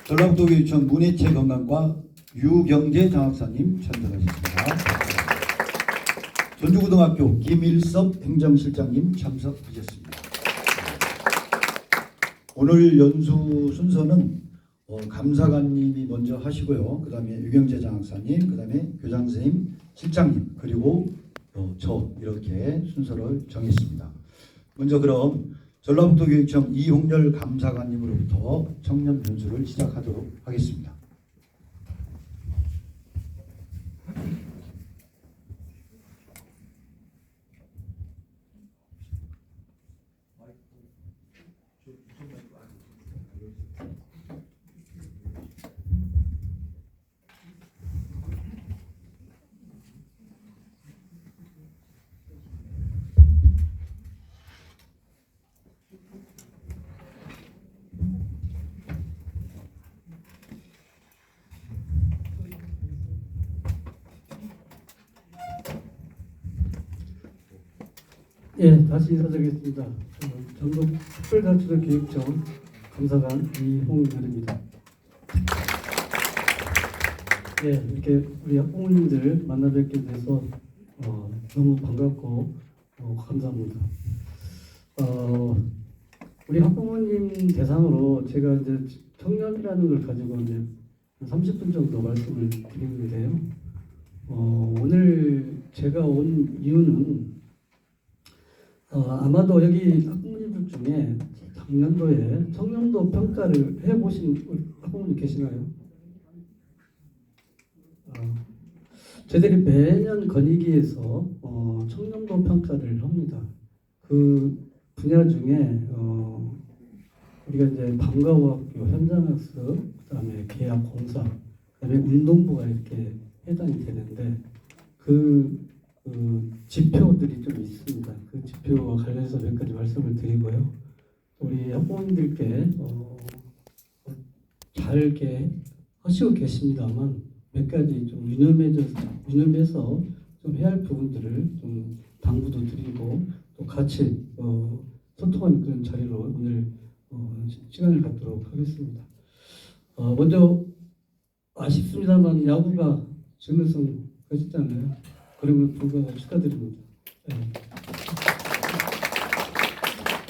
전라북도교육청 문해체 건강과 유경재 장학사님 참석하셨습니다. 전주고등학교 김일섭 행정실장님 참석하셨습니다. 오늘 연수 순서는 감사관님이 먼저 하시고요. 그 다음에 유경재 장학사님, 그 다음에 교장선생님, 실장님, 그리고 저 이렇게 순서를 정했습니다. 먼저 그럼 전라북도교육청 이홍렬 감사관님으로부터 청년 연수를 시작하도록 하겠습니다. 예, 다시 인사드리겠습니다. 전북 특별자치도교육청 감사관 이홍렬입니다. 예, 이렇게 우리 학부모님들 만나 뵙게 돼서 너무 반갑고 감사합니다. 우리 학부모님 대상으로 제가 이제 청년이라는 걸 가지고 이제 30분 정도 말씀을 드리는데요. 오늘 제가 온 이유는 아마도 여기 학부모님들 중에 작년도에 청년도 평가를 해보신 학부모님 계시나요? 저희들이 매년 건의기에서 청년도 평가를 합니다. 그 분야 중에 우리가 이제 방과후학교 현장학습, 그다음에 계약공사, 그다음에 운동부가 이렇게 해당이 되는데 그 지표들이 좀 있습니다. 그 지표와 관련해서 몇 가지 말씀을 드리고요. 우리 학부모님들께 잘 이렇게 하시고 계십니다만 몇 가지 좀 유념해서 좀 해야 할 부분들을 좀 당부도 드리고 또 같이 소통하는 그런 자리로 오늘 시간을 갖도록 하겠습니다. 먼저 아쉽습니다만 야구가 준우승 하셨잖아요. 그러면 불구하고 축하드립니다. 네.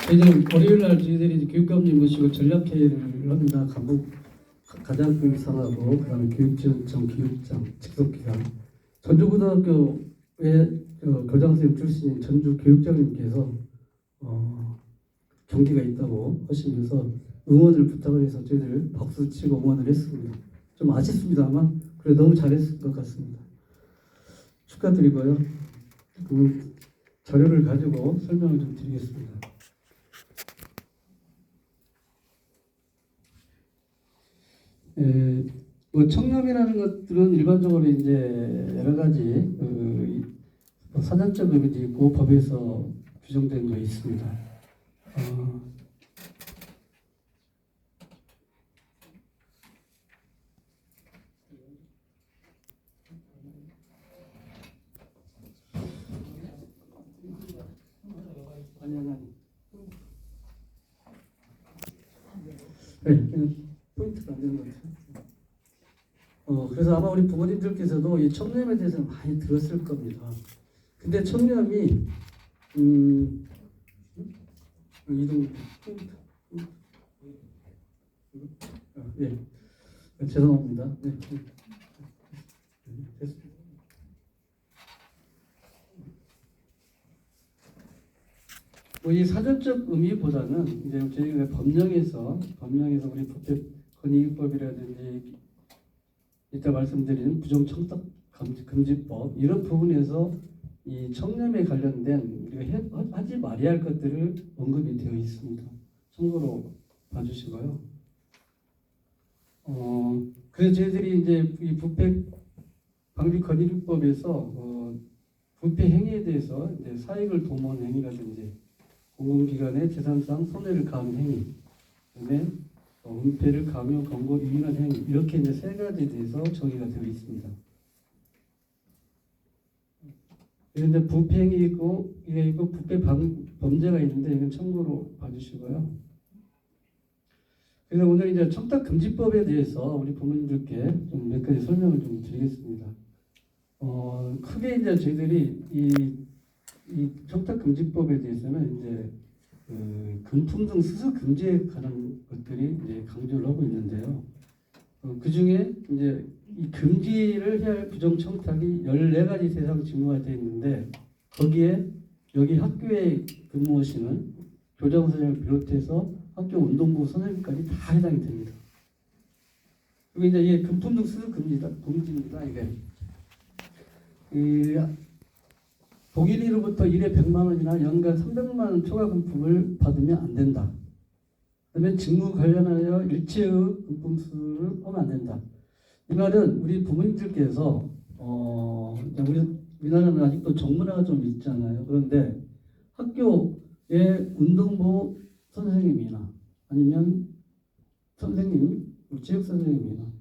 저희들 월요일날 저희들이 교육감님 모시고 전략회의를 합니다. 간부 가장교육사하고 그다음에 교육지원청 교육장 직속기관 전주고등학교의 교장선생님 출신인 전주 교육장님께서 경기가 있다고 하시면서 응원을 부탁을 해서 저희들 박수 치고 응원을 했습니다. 좀 아쉽습니다만 그래 너무 잘했을 것 같습니다. 축하드리고요. 그 자료를 가지고 설명을 좀 드리겠습니다. 청렴이라는 것들은 일반적으로 이제 여러 가지 사전적 의미도 있고 법에서 규정된 거 있습니다. 네, 포인트가 안 되는 것 같아요. 그래서 아마 우리 부모님들께서도 이 청렴에 대해서 많이 들었을 겁니다. 근데 청렴이 이동 포인트. 네, 죄송합니다. 네, 됐습니다. 이 사전적 의미보다는 이제 저희가 법령에서 우리 부패 건의법이라든지 이따 말씀드린 부정청탁 금지법 이런 부분에서 이 청렴에 관련된 우리가 하지 말아야 할 것들을 언급이 되어 있습니다. 참고로 봐주시고요. 그래서 저희들이 이제 이 부패 방지 건의법에서 부패 행위에 대해서 이제 사익을 도모하는 행위라든지 공공기관의 재산상 손해를 가하는 행위, 그다음에 은폐를 강요, 권고, 유인한 행위 이렇게 이제 세 가지에 대해서 정의가 되어 있습니다. 그런데 부패 행위 있고 이게 있고 부패 범죄가 있는데 이건 참고로 봐주시고요. 그래서 오늘 이제 청탁금지법에 대해서 우리 부모님들께 좀 몇 가지 설명을 좀 드리겠습니다. 크게 이제 저희들이 이 청탁금지법에 대해서는 이제 금품 등 수수 금지에 관한 것들이 이제 강조를 하고 있는데요. 그 중에 이제 이 금지를 해야 할 부정 청탁이 14가지 대상 징후가 되어 있는데 거기에 여기 학교에 근무하시는 교장 선생님을 비롯해서 학교 운동부 선생님까지 다 해당이 됩니다. 그리고 이제 이게 금품 등 수수 금지입니다. 이게 독일인으로부터 1회 100만 원이나 연간 300만 원 초과 금품을 받으면 안 된다. 그다음에 직무 관련하여 일체의 금품 수수를 하면 안 된다. 이 말은 우리 부모님들께서 우리 우리나라는 아직도 정문화가 좀 있잖아요. 그런데 학교의 운동부 선생님이나 아니면 선생님, 체육 선생님이나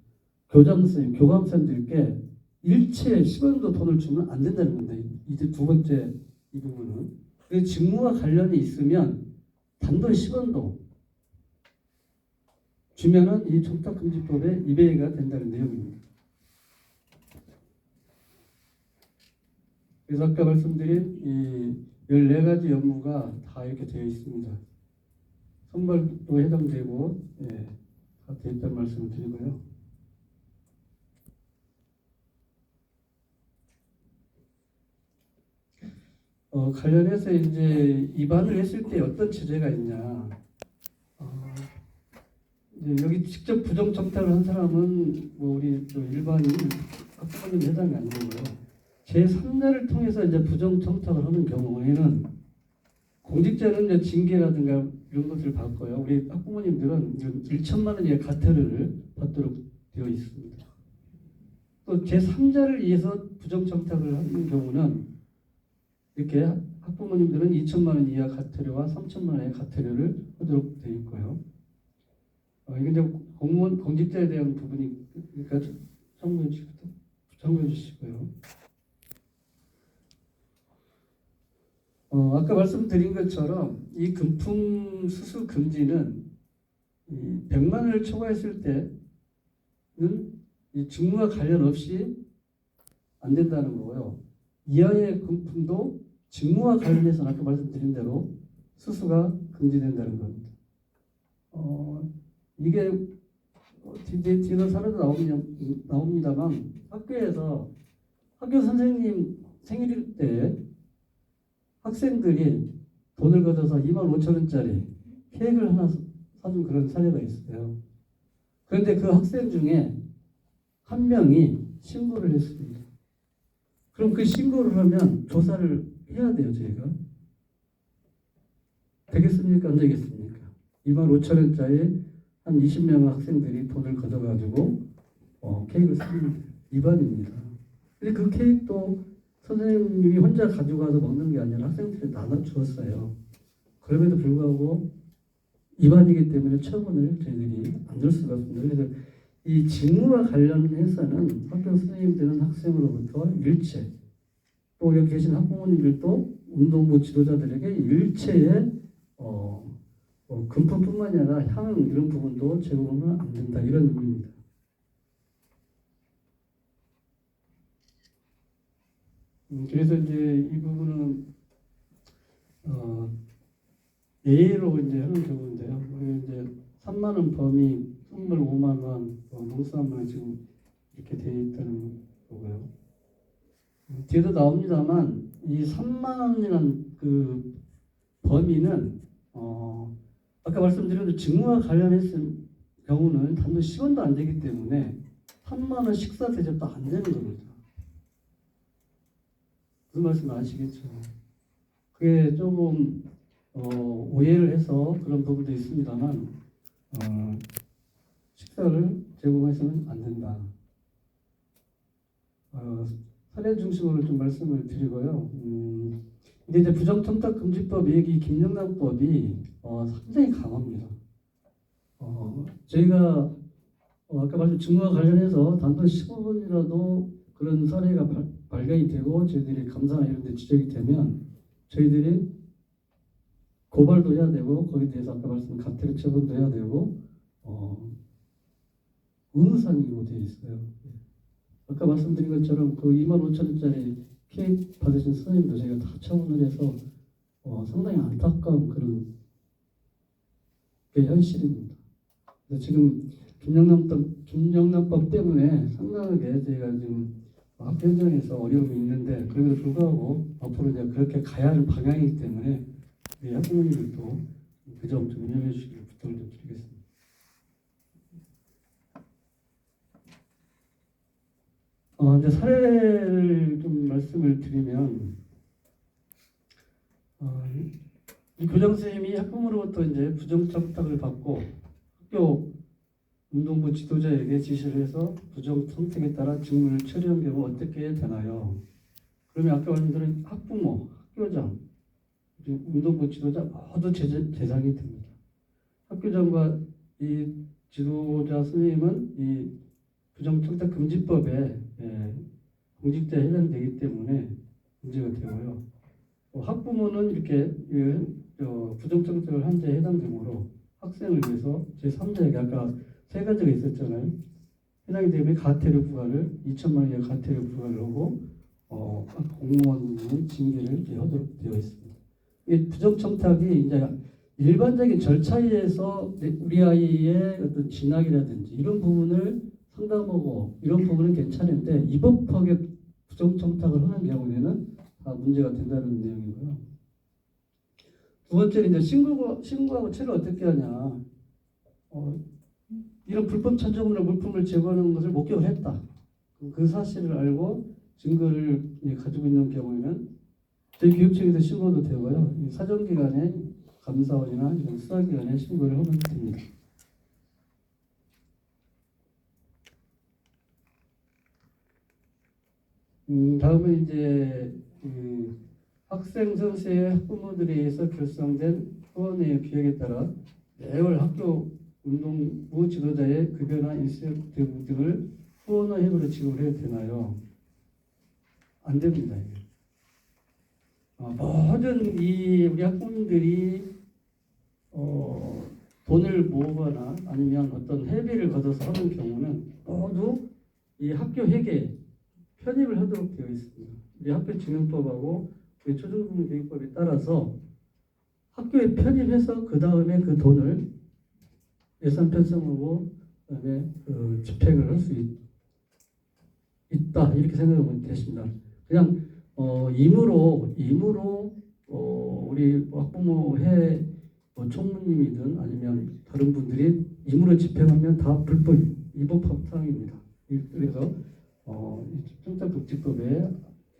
교장 선생님, 교감 선생님들께 일체 10원도 돈을 주면 안 된다는 겁니다. 이제 두 번째 이 부분은 그 직무와 관련이 있으면 단돈 10원도 주면은 이 청탁금지법에 위배가 된다는 내용입니다. 그래서 아까 말씀드린 이 14가지 업무가 다 이렇게 되어 있습니다. 선발도 해당되고 다 되어 있다는 말씀을 드리고요. 관련해서 이제 위반을 했을 때 어떤 제재가 있냐. 이제 여기 직접 부정 청탁을 한 사람은 뭐 우리 또 일반인 학부모님 해당이 안 되고요. 제3자를 통해서 이제 부정 청탁을 하는 경우에는 공직자는 이제 징계라든가 이런 것들을 받고요. 우리 학부모님들은 1천만 원의 과태료를 받도록 되어 있습니다. 또 제3자를 위해서 부정 청탁을 하는 경우는 이렇게 학부모님들은 2천만 원 이하 과태료와 3천만 원의 과태료를 하도록 되어 있고요. 이게 이제 공무원 공직자에 대한 부분이니까 참고해 주시고요. 아까 말씀드린 것처럼 이 금품 수수 금지는 100만 원을 초과했을 때는 이 직무와 관련 없이 안 된다는 거고요. 이하의 금품도 직무와 관련해서 아까 말씀드린 대로 수수가 금지된다는 겁니다. 이게 뒤는 사례도 나옵니다만 학교에서 학교 선생님 생일 때 학생들이 돈을 걷어서 25,000원짜리 케이크를 하나 사준 그런 사례가 있어요. 그런데 그 학생 중에 한 명이 신고를 했습니다. 그럼 그 신고를 하면 조사를 해야 돼요, 저희가. 되겠습니까? 안 되겠습니까? 25,000원짜리 한 20명 학생들이 돈을 걷어가지고 케이크를 삽니다. 위반입니다. 근데 그 케이크도 선생님이 혼자 가지고 와서 먹는 게 아니라 학생들이 나눠주었어요. 그럼에도 불구하고 위반이기 때문에 처분을 저희들이 안 줄 수가 없습니다. 그래서 이 직무와 관련해서는 학교 선생님들은 학생으로부터 일체 또 여기 계신 학부모님들도 운동부 지도자들에게 일체의 금품뿐만이 아니라 향 이런 부분도 제공하면 안 된다 이런 의미입니다. 그래서 이제 이 부분은 예외로 이제 하는 경우인데요. 이제 3만 원 범위, 선물 5만 원, 농수산물 지금 이렇게 되어 있다는 거고요. 뒤에도 나옵니다만 이 3만 원이라는 그 범위는 아까 말씀드린 직무와 관련했을 경우는 단돈 10원도 안 되기 때문에 3만 원 식사 대접도 안 되는 겁니다. 무슨 말씀 아시겠죠? 그게 조금 오해를 해서 그런 부분도 있습니다만 식사를 제공해서는 안 된다. 사례 중심으로 좀 말씀을 드리고요. 근데 이제 부정청탁금지법 얘기 김영란법이 상당히 강합니다. 저희가 아까 말씀 직무와 관련해서 단돈 15분이라도 그런 사례가 발견이 되고 저희들이 감사나 이런 데 지적이 되면 저희들이 고발도 해야 되고 거기에 대해서 아까 말씀 과태료 처분도 해야 되고 의무상으로 되어 있어요. 아까 말씀드린 것처럼 그 25,000원짜리 케이크 받으신 선생님도 저희가 다 처분을 해서 상당히 안타까운 그런 게 현실입니다. 그래서 지금 김영란법 때문에 상당하게 저희가 지금 학교 현장에서 어려움이 있는데 그럼에도 불구하고 앞으로 이제 그렇게 가야 하는 방향이기 때문에 우리 학부모님들도 그 점 좀 유념해 주시길 부탁을 좀 드리겠습니다. 이제 사례를 좀 말씀을 드리면 이 교장 선생님이 학부모로부터 이제 부정청탁을 받고 학교 운동부 지도자에게 지시를 해서 부정 선택에 따라 직무를 처리한 경우 어떻게 되나요? 그러면 아까 말씀드린 학부모, 학교장, 그리고 운동부 지도자 모두 대상이 됩니다. 학교장과 이 지도자 선생님은 이 부정청탁 금지법에 공직자에 해당되기 때문에 문제가 되고요. 학부모는 이렇게 부정청탁을 한 자에 해당되므로 학생을 위해서 제3자에게 아까 세 가지가 있었잖아요. 해당이 되면 가태료 부과를 2천만 원의 가태료 부과를 하고 공무원은 징계를 이렇게 하도록 되어 있습니다. 이 부정청탁이 이제 일반적인 절차에 의해서 우리 아이의 어떤 진학이라든지 이런 부분을 상담하고 이런 부분은 괜찮은데 위법하게 부정청탁을 하는 경우에는 다 문제가 된다는 내용이고요. 두 번째는 이제 신고하고 처리를 어떻게 하냐. 이런 불법 천정물이나 물품을 제거하는 것을 목격을 했다. 그 사실을 알고 증거를 가지고 있는 경우에는 저희 교육청에서 신고도 되고요. 사정기관에 감사원이나 이런 수사기관에 신고를 하면 됩니다. 다음은 이제 학생 선수의 학부모들에 의해서 결성된 후원의 규약에 따라 매월 학교 운동부 지도자의 급여나 일세대부 등을 후원화 앱으로 지급을 해도 되나요? 안 됩니다. 이게. 모든 우리 학부모들이 돈을 모으거나 아니면 어떤 회비를 걷어서 하는 경우는 모두 이 학교 회계에 편입을 하도록 되어 있습니다. 우리 학교진흥법하고 우리 초중등교육법에 따라서 학교에 편입해서 그 다음에 그 돈을 예산 편성하고 그다음에 집행을 할 수 있다 이렇게 생각하면 되십니다. 그냥 임으로 우리 학부모 총무님이든 아니면 다른 분들이 임으로 집행하면 다 불법 위법 합탕입니다. 그래서 청탁금지법에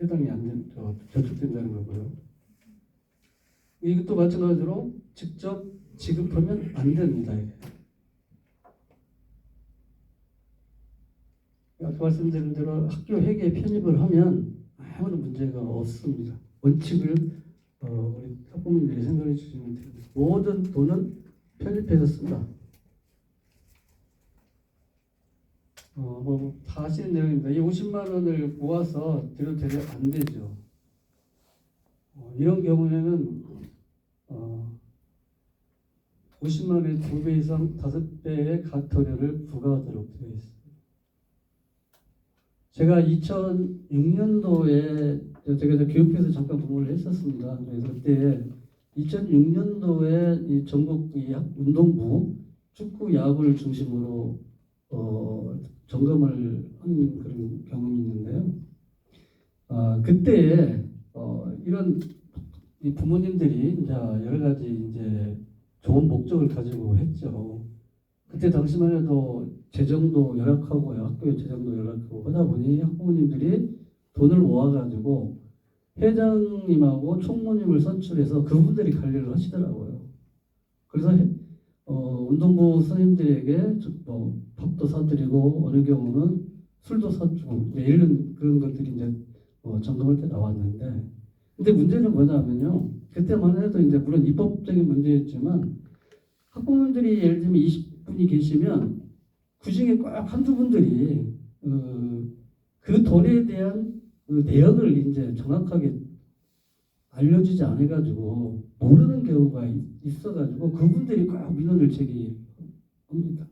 해당이 안 저촉된다는 거고요. 이것도 마찬가지로 직접 지급하면 안 됩니다. 이게. 아까 말씀드린 대로 학교 회계에 편입을 하면 아무런 문제가 없습니다. 원칙을 우리 학부모님들이 생각해 주시면 됩니다. 모든 돈은 편입해서 쓴다. 다 아시는 내용입니다. 이 50만 원을 모아서 드려도 안 되죠. 이런 경우에는 50만 원의 2배 이상 5배의 가토료를 부과하도록 되어 있습니다. 제가 2006년도에 제가 교육부에서 잠깐 근무를 했었습니다. 그래서 그때 2006년도에 이 전국 운동부 축구 야구를 중심으로 점검을 한 그런 경험이 있는데요. 그때 이런 이 부모님들이 이제 여러 가지 이제 좋은 목적을 가지고 했죠. 그때 당시만 해도 재정도 열악하고요. 학교의 재정도 열악하고 하다 보니 학부모님들이 돈을 모아가지고 회장님하고 총무님을 선출해서 그분들이 관리를 하시더라고요. 그래서 운동부 선생님들에게 밥도 사드리고 어느 경우는 술도 사주고 이런 그런 것들이 이제 점검할 때 나왔는데, 근데 문제는 뭐냐면요. 그때만 해도 이제 물론 입법적인 문제였지만 학부모님들이 예를 들면 20분이 계시면 그 중에 꼭 한두 분들이 그 돈에 대한 그 내역을 이제 정확하게 알려주지 않아가지고 모르는 경우가 있어가지고 그분들이 꼭 민원을 제기합니다.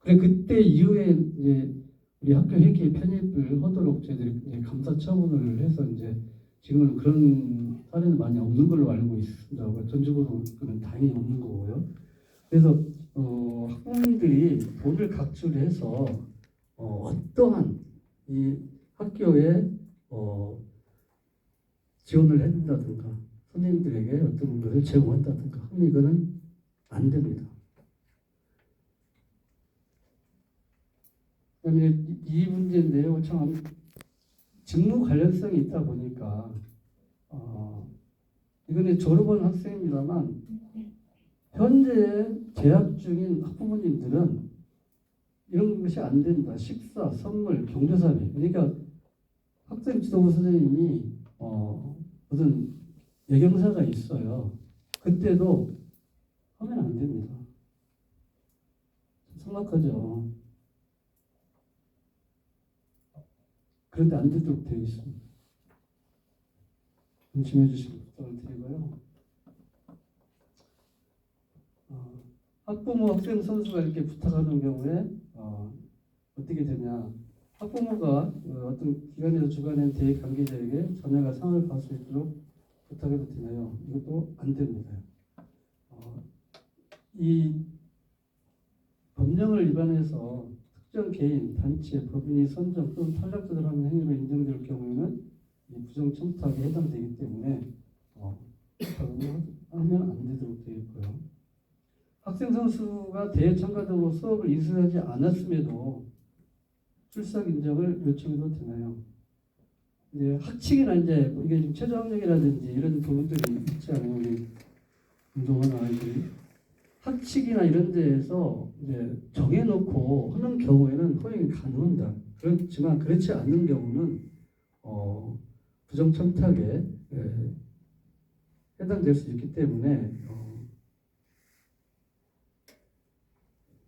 그래 그때 이후에 이제 우리 학교 회계 편입을 하도록 저희들이 이제 감사 처분을 해서 이제 지금은 그런 사례는 많이 없는 걸로 알고 있습니다. 전적으로는 다행히 없는 거고요. 그래서 학부모님들이 돈을 각출해서 어떠한 이 학교에 지원을 해준다든가 선생님들에게 어떤 것을 제공한다든가 하면 이거는 안 됩니다. 그다음에 이 문제인데요. 참 직무 관련성이 있다 보니까 이거는 졸업한 학생입니다만 현재 재학 중인 학부모님들은 이런 것이 안 된다. 식사, 선물, 경조사비. 그러니까 학생 지도부 선생님이 무슨 예경사가 있어요. 그때도 하면 안 됩니다. 생각하죠. 그런데 안 되도록 되어 있습니다. 조심해 주시기 부탁을 드리고요. 학부모, 학생, 선수가 이렇게 부탁하는 경우에 어떻게 되냐? 학부모가 어떤 기관에서 주관한 대외 관계자에게 자녀가 상을 받을 수 있도록 부탁해도 되나요? 이것도 안 됩니다. 이 법령을 위반해서 특정 개인, 단체, 법인이 선정 또는 탈락자들 하는 행위로 인정될 경우에는 이 부정 청탁에 해당되기 때문에 하면 안 되도록 되어 있고요. 학생 선수가 대회 참가 등으로 수업을 이수하지 않았음에도 출석 인정을 요청해도 되나요? 이제 학칙이나 이제 이게 지금 최저 학력이라든지 이런 부분들이 있지 않아요? 우리 운동하는 아이들이 학칙이나 이런 데에서 이제 정해놓고 하는 경우에는 허용이 가능합니다. 그렇지만 그렇지 않는 경우는 부정 청탁에 해당될 수 있기 때문에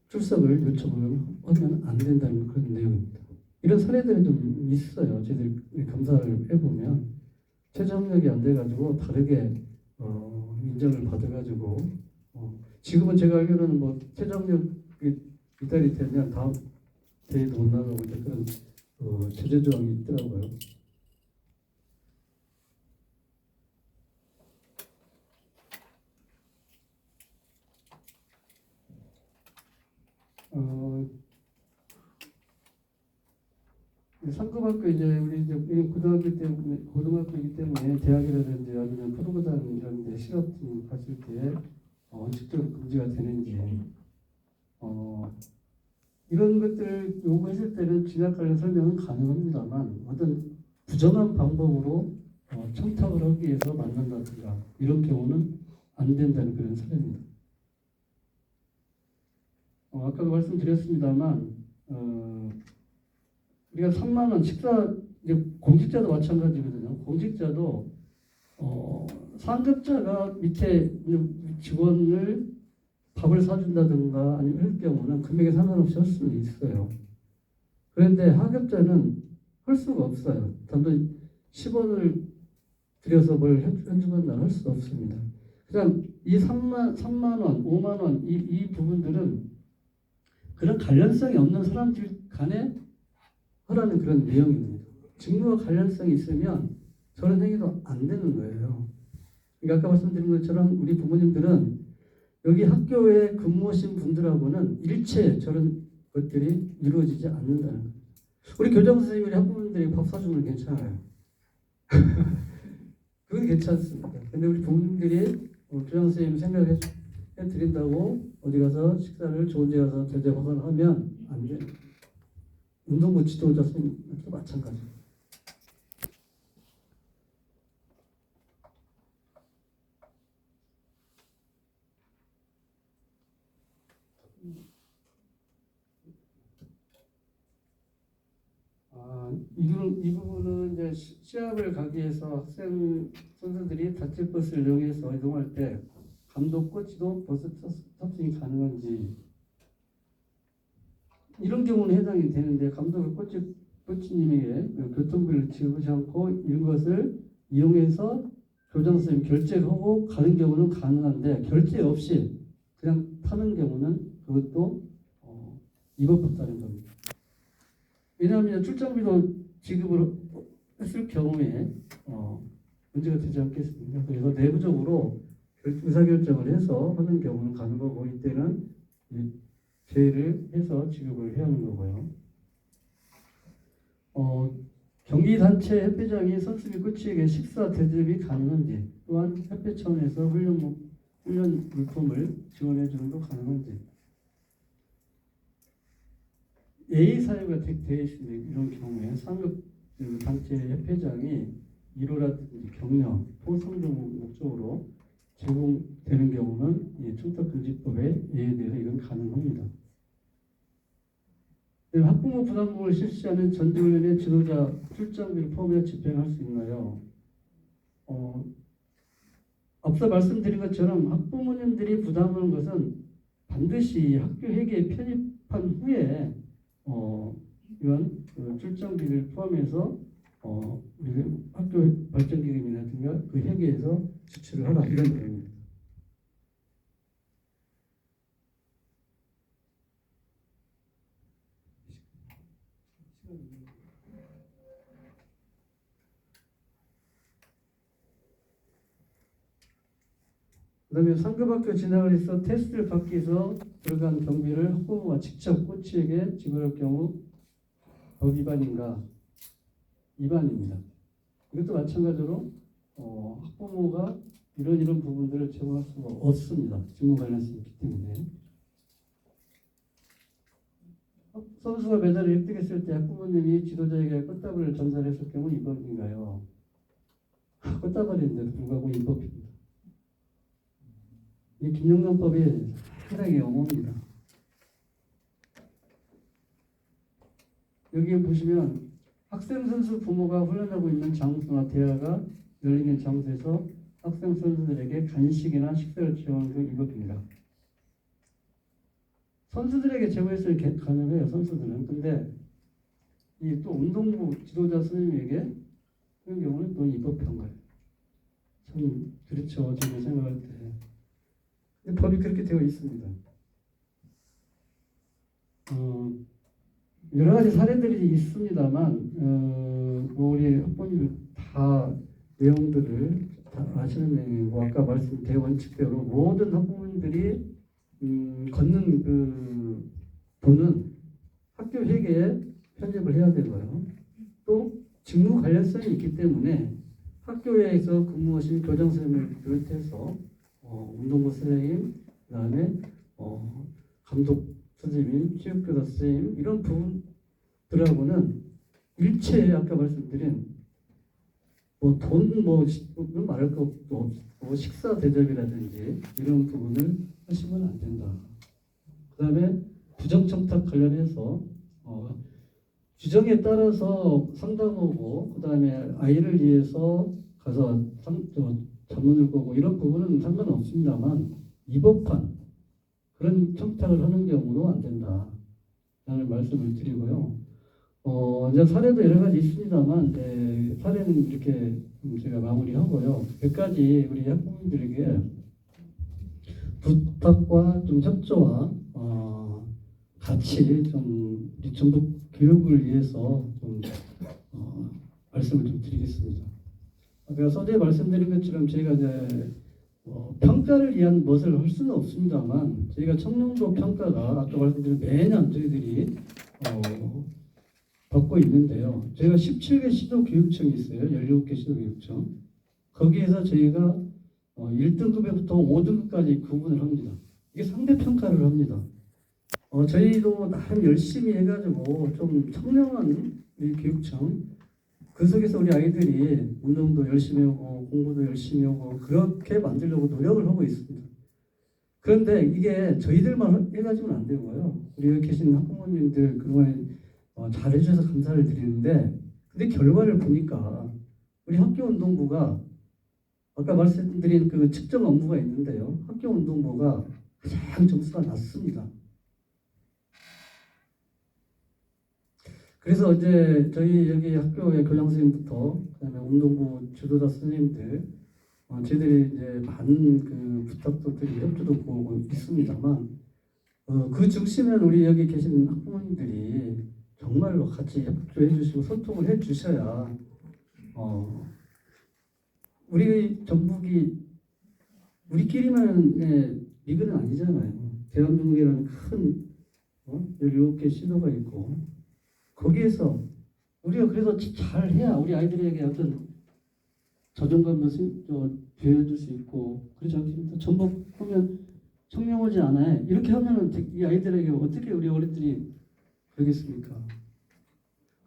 출석을 요청을 하면 안 된다는 그런 내용입니다. 이런 사례들이 좀 있어요. 저희들이 감사를 해보면 최저 학력이 안 돼가지고 다르게 인정을 받아가지고 지금은 제가 알기로는 뭐 최저 학력이 이달이 되면 다음 대회도 못 나가고 이제 그런 제재 조항이 있더라고요. 상급학교 이제 우리 이제 고등학교이기 때문에 대학이라든지 아니면 프로그램 이런 데 실업 갔을 때 원칙적으로 금지가 되는지 이런 것들을 요구했을 때는 진학 관련 설명은 가능합니다만 어떤 부정한 방법으로 청탁을 하기 위해서 만난다든가 이런 경우는 안 된다는 그런 사례입니다. 아까도 말씀드렸습니다만 우리가 3만 원 식사 이제 공직자도 마찬가지거든요. 공직자도 상급자가 밑에 직원을 밥을 사준다든가 아니면 할 경우는 금액에 상관없이 할 수는 있어요. 그런데 하급자는 할 수가 없어요. 단돈 10원을 들여서 뭘 해주건 날 할 수 없습니다. 그냥 이 3만 원, 5만 원 이 부분들은 그런 관련성이 없는 사람들 간에 하라는 그런 내용입니다. 직무와 관련성이 있으면 저런 행위도 안 되는 거예요. 그러니까 아까 말씀드린 것처럼 우리 부모님들은 여기 학교에 근무하신 분들하고는 일체 저런 것들이 이루어지지 않는다는 거예요. 우리 교장 선생님이 학부모님들이 밥 사주면 괜찮아요. 그건 괜찮습니다. 근데 우리 부모님들이 교장 선생님 생각해 드린다고 어디 가서 식사를 좋은 데 가서 대접하거나 하면 안 돼요. 운동부 지도자 선생님도 마찬가지예요. 이 부분은 이제 시합을 가기 위해서 학생 선수들이 다칠 버스를 이용해서 이동할 때 감독과 지도 버스 탑승이 가능한지 이런 경우는 해당이 되는데 감독의 코치님에게 교통비를 지급하지 않고 이런 것을 이용해서 교장 선생님 결제를 하고 가는 경우는 가능한데 결제 없이 그냥 타는 경우는 그것도 입법했다는 겁니다. 왜냐하면 출장비도 지급을 했을 경우에 문제가 되지 않겠습니까? 그래서 내부적으로 의사결정을 해서 하는 경우는 가는 거고 이때는 제의를 해서 지급을 해야 하는 거고요. 경기단체 협회장이 선수 및 코치에게 식사 대접이 가능한지, 또한 협회 차원에서 훈련 물품을 지원해 주는 도 가능한지, A 사유가 되어 있는 이런 경우에 상급 단체 협회장이 일호라든지 격려, 포상 등 목적으로 제공되는 경우는 청탁금지법에 대해서 이건 가능합니다. 학부모 부담금을 실시하는 전지훈련의 지도자 출장비를 포함해 집행할 수 있나요? 앞서 말씀드린 것처럼 학부모님들이 부담하는 것은 반드시 학교 회계에 편입한 후에 이런 출장비를 포함해서 학교 발전기금이라든가 그 회계에서 지출을 하라 이런 내용입니다. 그다음에 상급학교 진학을 해서 테스트를 받기 위해서 들어간 경비를 학부모가 직접 코치에게 지불할 경우 법 위반인가? 위반입니다. 이것도 마찬가지로 학부모가 이런 부분들을 제공할 수가 없습니다. 직무 관련성이 있기 때문에. 선수가 메달을 획득했을 때 학부모님이 지도자에게 꽃다발을 전달했을 경우 위법인가요? 꽃다발인데도 불구하고 위법입니다. 이 김영란법이 상당히 영호입니다. 여기 보시면 학생 선수 부모가 훈련하고 있는 장소나 대화가 열리는 장소에서 학생 선수들에게 간식이나 식사를 제공하는 게 위법입니다. 선수들에게 제공했을 때 가능해요. 선수들은. 근데 이 또 운동부 지도자 선생님에게 그런 경우는 또 위법한 거예요. 참 그렇죠. 제가 생각할 때. 법이 그렇게 되어 있습니다. 여러 가지 사례들이 있습니다만 우리 학부모님들 다 내용들을 다 아시는 내용이고 아까 말씀드린 대원칙대로 모든 학부모님들이 걷는 그 돈은 학교 회계에 편입을 해야 되고요. 또 직무 관련성이 있기 때문에 학교에서 근무하신 교장 선생님을 비롯해서 운동부 선생님, 그 다음에 감독 선생님, 체육교사 선생님 이런 부분들하고는 일체 아까 말씀드린 돈 말할 거 없고 식사 대접이라든지 이런 부분을 하시면 안 된다. 그 다음에 부정청탁 관련해서 규정에 따라서 상담하고 그 다음에 아이를 위해서 가서 자문을 보고 이런 부분은 상관없습니다만 위법한 그런 청탁을 하는 경우도 안 된다. 라는 말씀을 드리고요. 이제 사례도 여러 가지 있습니다만 사례는 이렇게 제가 마무리하고요. 몇 가지 우리 학부모님들에게 부탁과 좀 협조와 같이 좀 우리 전북 교육을 위해서 좀 말씀을 좀 드리겠습니다. 아까 서두에 말씀드린 것처럼 저희가 이제 평가를 위한 것을 할 수는 없습니다만 저희가 청년도 평가가 아까 말씀드린 매년 저희들이 받고 있는데요. 저희가 17개 시도교육청이 있어요. 17개 시도교육청. 거기에서 저희가 1등급부터 5등급까지 구분을 합니다. 이게 상대평가를 합니다. 저희도 나름 열심히 해가지고 좀 청렴한 우리 교육청 그 속에서 우리 아이들이 운동도 열심히 하고 공부도 열심히 하고 그렇게 만들려고 노력을 하고 있습니다. 그런데 이게 저희들만 해가지고는 안 되고요. 우리 여기 계신 학부모님들 그동안에 잘해주셔서 감사를 드리는데 근데 결과를 보니까 우리 학교운동부가 아까 말씀드린 그 측정 업무가 있는데요. 학교운동부가 가장 점수가 낮습니다. 그래서 이제 저희 여기 학교의 교장 선생님부터 그다음에 운동부 지도자 선생님들 저희들이 이제 많은 그 부탁도 드리고 협조도 구하고 있습니다만 그 중심에는 우리 여기 계신 학부모님들이 정말로 같이 협조해 주시고 소통을 해 주셔야 우리 전북이 우리끼리만의 리그는 아니잖아요. 대한민국이라는 큰 17개 시도가 있고 거기에서 우리가 그래서 잘해야 우리 아이들에게 어떤 자존감도 배워줄 수 있고 그렇지 않습니까? 전북 하면 청명하지 않아요. 이렇게 하면은 이 아이들에게 어떻게 우리 어른들이 그러겠습니까?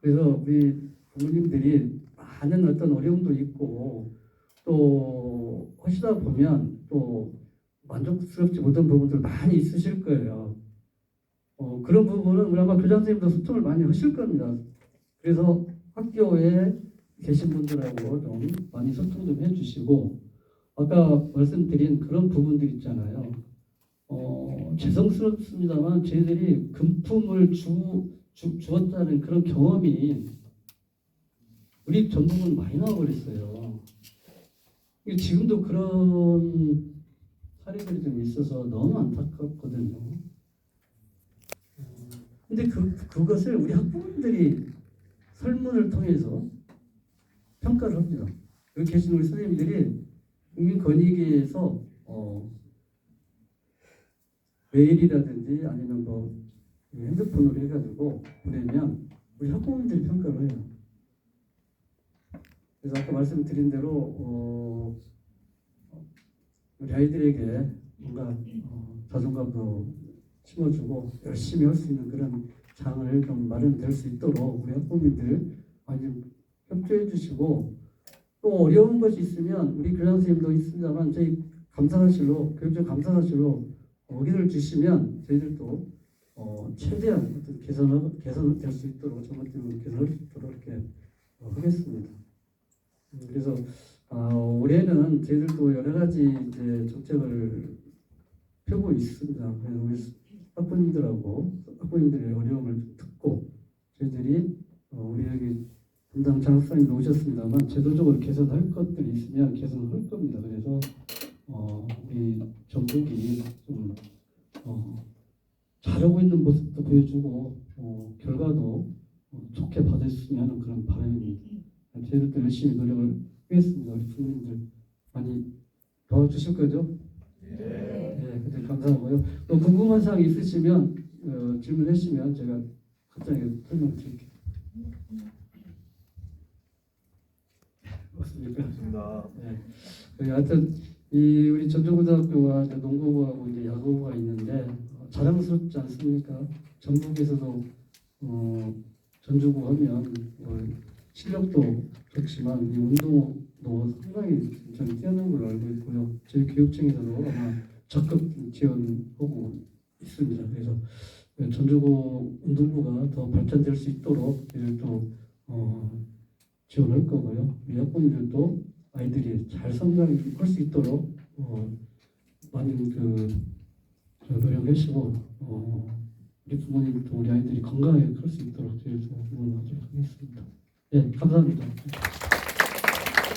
그래서 우리 부모님들이 많은 어떤 어려움도 있고 또 하시다 보면 또 만족스럽지 못한 부분들 많이 있으실 거예요. 그런 부분은 우리 아마 교장 선생님도 소통을 많이 하실 겁니다. 그래서 학교에 계신 분들하고 좀 많이 소통 좀 해주시고 아까 말씀드린 그런 부분들 있잖아요. 죄송스럽습니다만 저희들이 금품을 주었다는 그런 경험이 우리 전북은 많이 나와버렸어요. 지금도 그런 사례들이 좀 있어서 너무 안타깝거든요. 근데 그것을 우리 학부모님들이 설문을 통해서 평가를 합니다. 여기 계신 우리 선생님들이 국민권익위에서 메일이라든지 아니면 뭐 핸드폰으로 해가지고 보내면 우리 학부모님들이 평가를 해요. 그래서 아까 말씀드린 대로 우리 아이들에게 뭔가 자존감도 심어주고 열심히 할 수 있는 그런 장을 좀 마련될 수 있도록 우리 학부모님들 많이 협조해 주시고 또 어려운 것이 있으면 우리 교장 선생님도 있습니다만 저희 감사관실로 교육청 감사관실로 의견을 주시면 저희들도 최대한 어떤 개선을 될 수 있도록 정말 개선할 수 있도록 이렇게 하겠습니다. 그래서 올해는 저희들도 여러 가지 이제 정책을 펴고 있습니다. 그래서 우리 학부모님들의 어려움을 듣고 저희들이 우리 여기 담당 장학사님도 오셨습니다만 제도적으로 개선할 것들이 있으면 개선할 겁니다. 그래서 우리 전북이 좀 잘하고 있는 모습도 보여주고 결과도 좋게 받았으면 하는 그런 바람입니다. 저희들도 열심히 노력을 하겠습니다. 우리 부모님들 많이 도와주실 거죠? 네, 감사하고요. 또 궁금한 사항 있으시면 질문해 주시면 제가 간단하게 설명드릴게요. 맞습니까? 네. 하여튼 우리 전주고등학교와 농구부하고 이제 야구부가 있는데 자랑스럽지 않습니까? 전북에서도 전주고 하면 실력도 좋지만 이 운동도 상당히 뛰어난 걸로 알고 있고요. 저희 교육청에서도 아마 적극 지원하고 있습니다. 그래서 전주고 운동부가 더 발전될 수 있도록 또 지원할 거고요. 우리 학부모님들도 아이들이 잘 성장할 수 있도록 많은 노력하시고 우리 부모님도 우리 아이들이 건강하게 클 수 있도록 저희도 응원하도록 하겠습니다. 네, 감사합니다.